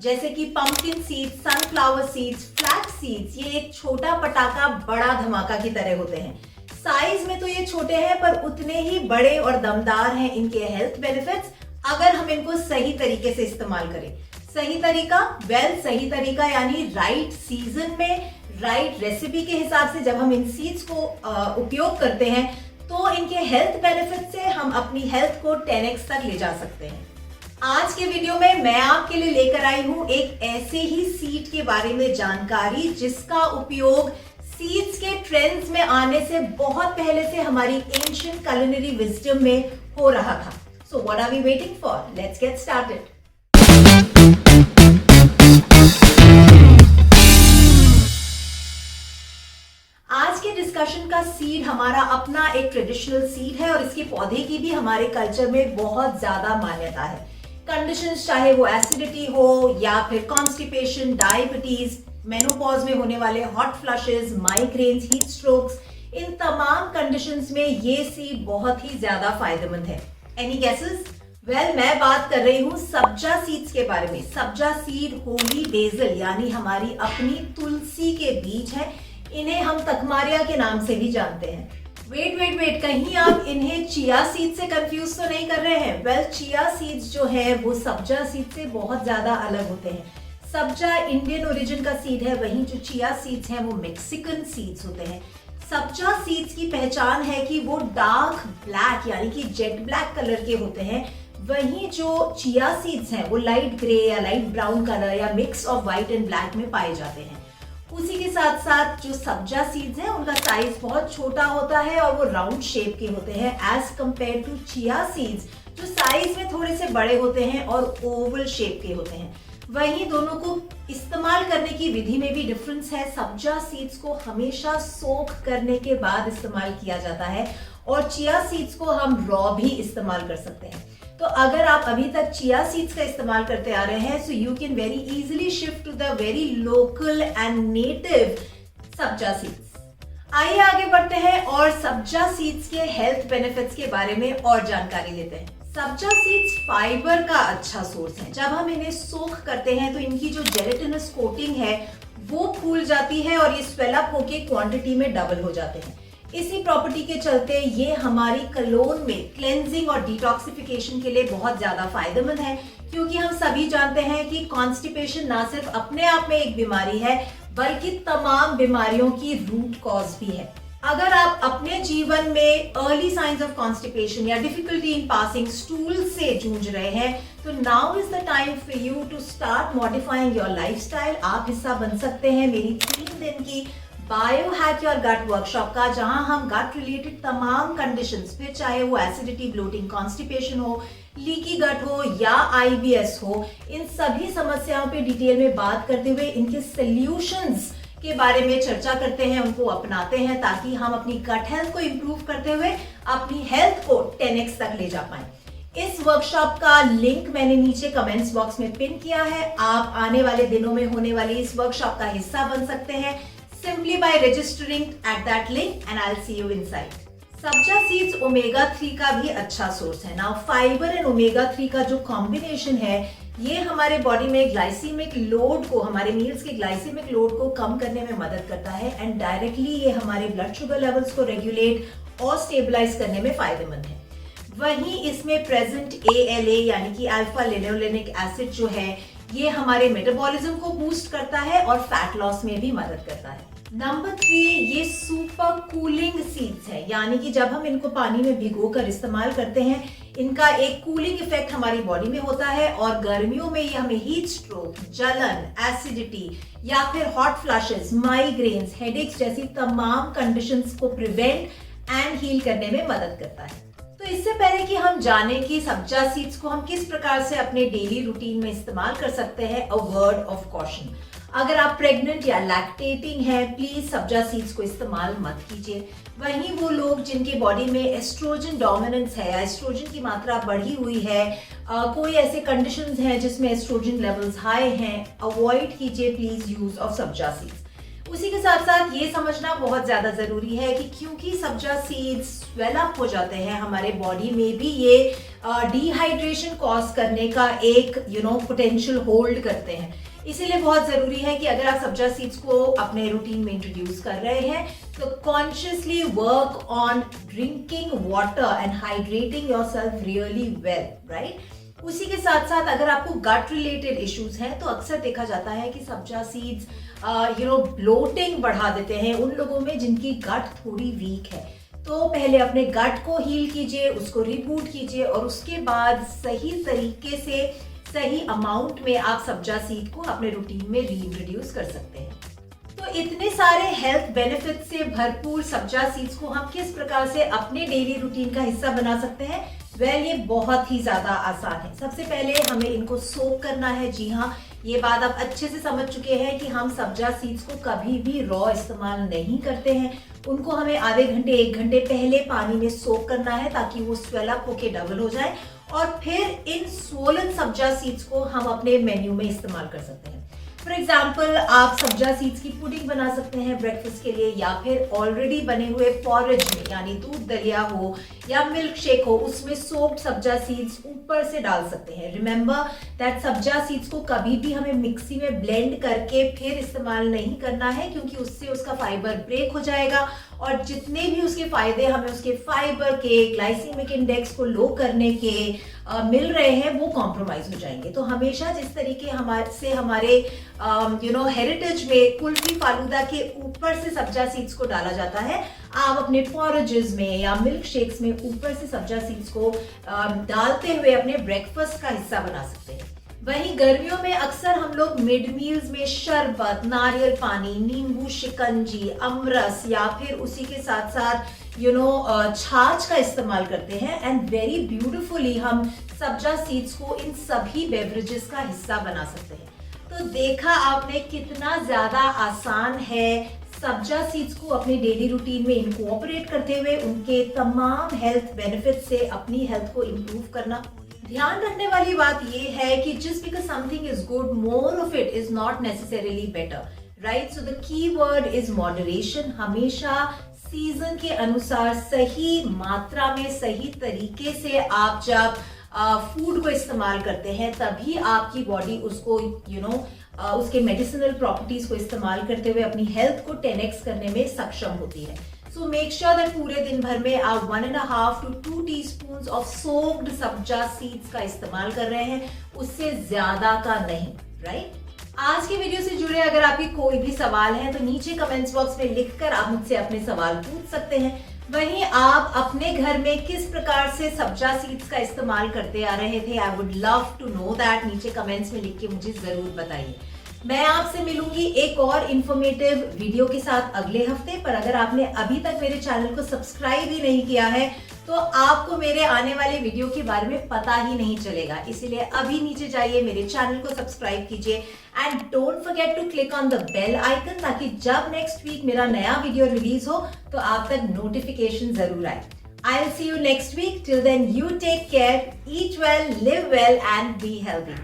जैसे कि pumpkin seeds, sunflower seeds, flax seeds, ये एक छोटा पटाखा बड़ा धमाका की तरह होते हैं। साइज में तो ये छोटे हैं पर उतने ही बड़े और दमदार हैं इनके हेल्थ बेनिफिट्स, अगर हम इनको सही तरीके से इस्तेमाल करें। सही तरीका, सही तरीका यानी राइट सीजन में राइट रेसिपी के हिसाब से जब हम इन सीड्स को उपयोग करते हैं तो इनके हेल्थ बेनिफिट से हम अपनी हेल्थ को 10x तक ले जा सकते हैं। आज के वीडियो में मैं आपके लिए लेकर आई हूं एक ऐसे ही सीड के बारे में जानकारी जिसका उपयोग सीड्स के ट्रेंड्स में आने से बहुत पहले से हमारी एंशिएंट कुलिनरी विजडम में हो रहा था। So what are we waiting for? Let's get started. आज के डिस्कशन का सीड हमारा अपना एक ट्रेडिशनल सीड है और इसके पौधे की भी हमारे कल्चर में बहुत ज्यादा मान्यता है। कंडीशंस चाहे वो एसिडिटी हो या फिर कॉन्स्टिपेशन, डायबिटीज, मेनोपॉज में होने वाले hot flushes, migraines, heat strokes, इन तमाम कंडीशंस में ये सीड बहुत ही ज्यादा फायदेमंद है। Any guesses? वेल, मैं बात कर रही हूँ सब्जा सीड्स के बारे में। सब्जा सीड होली बेसिल यानी हमारी अपनी तुलसी के बीज है। इन्हें हम तकमारिया के नाम से भी जानते हैं। वेट, कहीं आप इन्हें चिया सीड से कंफ्यूज तो नहीं कर रहे हैं? वेल, चिया सीड्स जो है वो सब्जा सीड से बहुत ज्यादा अलग होते हैं। सब्जा इंडियन ओरिजिन का सीड है, वहीं जो चिया सीड्स हैं वो मेक्सिकन सीड्स होते हैं। सब्जा सीड्स की पहचान है कि वो डार्क ब्लैक यानी कि जेट ब्लैक कलर के होते हैं, वहीं जो चिया सीड्स हैं वो लाइट ग्रे या लाइट ब्राउन कलर या mix of white and black में पाए जाते हैं। उसी के साथ साथ जो सब्जा सीड्स हैं उनका साइज बहुत छोटा होता है और वो राउंड शेप के होते हैं as compared to chia seeds जो साइज में थोड़े से बड़े होते हैं और ओवल शेप के होते हैं। वहीं दोनों को इस्तेमाल करने की विधि में भी डिफरेंस है। सब्जा सीड्स को हमेशा सोक करने के बाद इस्तेमाल किया जाता है और चिया सीड्स को हम रॉ भी इस्तेमाल कर सकते हैं। तो अगर आप अभी तक चिया सीड्स का इस्तेमाल करते आ रहे हैं so you can very easily shift to the very local and native sabja seeds. आइए आगे बढ़ते हैं और सब्जा सीड्स के हेल्थ बेनिफिट्स के बारे में और जानकारी लेते हैं। सब्जा सीड्स फाइबर का अच्छा सोर्स है। जब हम इन्हें सोख करते हैं तो इनकी जो जेलेटिनस कोटिंग है वो फूल जाती है और ये स्वेल अप होके क्वांटिटी में डबल हो जाते हैं। इसी प्रॉपर्टी के चलते ये हमारी कलोन में क्लेंजिंग और डिटॉक्सिफिकेशन के लिए बहुत ज्यादा फायदेमंद है, क्योंकि हम सभी जानते हैं कि कॉन्स्टिपेशन ना सिर्फ अपने आप में एक बीमारी है बल्कि तमाम बीमारियों की रूट कॉज भी है। अगर आप अपने जीवन में अर्ली साइंस ऑफ कॉन्स्टिपेशन या डिफिकल्टी इन पासिंग स्टूल से जूझ रहे हैं तो now is the time for you to start modifying your lifestyle. आप हिस्सा बन सकते हैं मेरी 3 दिन की bio hack your gut workshop का, जहां हम गट रिलेटेड तमाम कंडीशंस, फिर चाहे वो एसिडिटी, ब्लोटिंग, कॉन्स्टिपेशन हो, लीकी गट हो या आईबीएस हो, इन सभी समस्याओं पे डिटेल में बात करते हुए इनके सॉल्यूशंस के बारे में चर्चा करते हैं, उनको अपनाते हैं ताकि हम अपनी गट हेल्थ को इंप्रूव करते हुए अपनी हेल्थ को 10x तक ले जा पाए। इस वर्कशॉप का लिंक मैंने नीचे कमेंट्स बॉक्स में पिन किया है। आप आने वाले दिनों में होने वाली इस वर्कशॉप का हिस्सा बन सकते हैं simply by registering at that link and I'll see you inside. Sabja seeds omega 3 का भी अच्छा सोर्स है। नाउ फाइबर एंड ओमेगा 3 का जो कॉम्बिनेशन है ये हमारे बॉडी में ग्लाइसेमिक लोड को, हमारे मील्स के ग्लाइसेमिक लोड को कम करने में मदद करता है एंड डायरेक्टली ये हमारे ब्लड शुगर लेवल्स को रेगुलेट और स्टेबलाइज करने में फायदेमंद है। वहीं इसमें प्रेजेंट ALA यानी कि अल्फा लिनोलेनिक एसिड जो है ये हमारे मेटाबॉलिज्म को बूस्ट करता है और फैट लॉस में भी मदद करता है। नंबर 3, ये सुपर कूलिंग सीड्स है, यानी कि जब हम इनको पानी में भिगोकर इस्तेमाल करते हैं इनका एक कूलिंग इफेक्ट हमारी बॉडी में होता है और गर्मियों में ये हमें हीट स्ट्रोक, जलन, एसिडिटी या फिर हॉट फ्लशेस, माइग्रेन्स, हेडेक्स जैसी तमाम कंडीशंस को प्रिवेंट एंड हील करने में मदद करता है। तो इससे पहले कि हम जाने कि सब्जा सीड्स को हम किस प्रकार से अपने डेली रूटीन में इस्तेमाल कर सकते हैं, अ वर्ड ऑफ कॉशन। अगर आप प्रेग्नेंट या लैक्टेटिंग हैं प्लीज सब्जा सीड्स को इस्तेमाल मत कीजिए। वहीं वो लोग जिनके बॉडी में एस्ट्रोजन डोमिनेंस है या एस्ट्रोजन की मात्रा बढ़ी हुई है, कोई ऐसे कंडीशंस हैं जिसमें एस्ट्रोजन लेवल्स हाई हैं, अवॉइड कीजिए प्लीज यूज ऑफ सब्जा सीड्स। उसी के साथ साथ ये समझना बहुत ज्यादा जरूरी है कि क्योंकि सब्जा सीड्स स्वेल अप हो जाते हैं, हमारे बॉडी में भी ये डिहाइड्रेशन कॉज करने का एक पोटेंशियल होल्ड करते हैं। इसीलिए बहुत जरूरी है कि अगर आप सब्जा सीड्स को अपने रूटीन में इंट्रोड्यूस कर रहे हैं तो consciously work on drinking water and hydrating yourself really well, right. उसी के साथ साथ अगर आपको गट रिलेटेड इश्यूज हैं तो अक्सर देखा जाता है कि सब्जा सीड्स ब्लोटिंग बढ़ा देते हैं उन लोगों में जिनकी गट थोड़ी वीक है। तो पहले अपने गट को हील कीजिए, उसको रिबूट कीजिए और उसके बाद सही तरीके से सही अमाउंट में आप सब्जा सीड को अपने रूटीन में रीइंट्रोड्यूस कर सकते हैं। तो इतने सारे हेल्थ बेनिफिट से भरपूर सब्जा सीड्स को हम किस प्रकार से अपने डेली रूटीन का हिस्सा बना सकते हैं? ये बहुत ही ज्यादा आसान है। सबसे पहले हमें इनको सोक करना है। जी हाँ, ये बात आप अच्छे से समझ चुके हैं कि हम सब्जा सीड्स को कभी भी रॉ इस्तेमाल नहीं करते हैं। उनको हमें आधे घंटे 1 घंटे पहले पानी में सोक करना है ताकि वो स्वेल अप होके डबल हो जाए और फिर इन स्वोलन सब्जा सीड्स को हम अपने मेन्यू में इस्तेमाल कर सकते हैं। फॉर एग्जाम्पल, आप सब्जा सीड्स की पुडिंग बना सकते हैं ब्रेकफास्ट के लिए, या फिर ऑलरेडी बने हुए पॉरेज में यानी दूध दलिया हो या मिल्क शेक हो, उसमें सोक्ड सब्जा सीड्स ऊपर से डाल सकते हैं। रिमेंबर दैट सब्जा सीड्स को कभी भी हमें मिक्सी में ब्लेंड करके फिर इस्तेमाल नहीं करना है, क्योंकि उससे उसका फाइबर ब्रेक हो जाएगा और जितने भी उसके फायदे हमें उसके फाइबर के, ग्लाइसेमिक इंडेक्स को लो करने के मिल रहे हैं, वो कॉम्प्रोमाइज हो जाएंगे। तो हमेशा जिस तरीके हमारे हेरिटेज में कुल्फी फालूदा के ऊपर से सब्जा सीड्स को डाला जाता है, आप अपने पॉरेजेस में या मिल्क शेक्स में ऊपर से सब्जा सीड्स को डालते हुए अपने ब्रेकफास्ट का हिस्सा बना सकते हैं। वहीं गर्मियों में अक्सर हम लोग मिड मील्स में शरबत, नारियल पानी, नींबू शिकंजी, अमरस या फिर उसी के साथ साथ छाछ का इस्तेमाल करते हैं एंड वेरी ब्यूटिफुली हम सब्जा सीड्स को इन सभी बेवरेजेस का हिस्सा बना सकते हैं। तो देखा आपने कितना ज्यादा आसान है सब्जा सीड्स को अपने डेली रूटीन में इनकॉर्पोरेट करते हुए उनके तमाम हेल्थ बेनिफिट से अपनी हेल्थ को इम्प्रूव करना। ध्यान रखने वाली बात यह है कि just because something is good, more of it is not necessarily better, right. So the key word is moderation. हमेशा सीजन के अनुसार सही मात्रा में सही तरीके से आप जब फूड को इस्तेमाल करते हैं तभी आपकी बॉडी उसको उसके मेडिसिनल प्रॉपर्टीज को इस्तेमाल करते हुए अपनी हेल्थ को 10x करने में सक्षम होती है। सो मेक श्योर दैट पूरे दिन भर में आप 1.5 to 2 teaspoon of soaked sabja seeds का इस्तेमाल कर रहे हैं, उससे ज्यादा का नहीं, राइट। आज के वीडियो से जुड़े अगर आपके कोई भी सवाल है तो नीचे कमेंट्स बॉक्स में लिखकर आप मुझसे अपने सवाल पूछ सकते हैं। वहीं आप अपने घर में किस प्रकार से सब्जा सीड्स का इस्तेमाल करते आ रहे थे, I would love to know that. नीचे कमेंट्स में लिख के मुझे जरूर बताइए। मैं आपसे मिलूंगी एक और इन्फॉर्मेटिव वीडियो के साथ अगले हफ्ते। पर अगर आपने अभी तक मेरे चैनल को सब्सक्राइब ही नहीं किया है तो आपको मेरे आने वाले वीडियो के बारे में पता ही नहीं चलेगा। इसीलिए अभी नीचे जाइए, मेरे चैनल को सब्सक्राइब कीजिए and don't forget to click on the bell icon, ताकि जब नेक्स्ट वीक मेरा नया वीडियो रिलीज हो तो आप तक नोटिफिकेशन जरूर आए। I'll see you next week. Till then, you take care, eat well, live well and be healthy.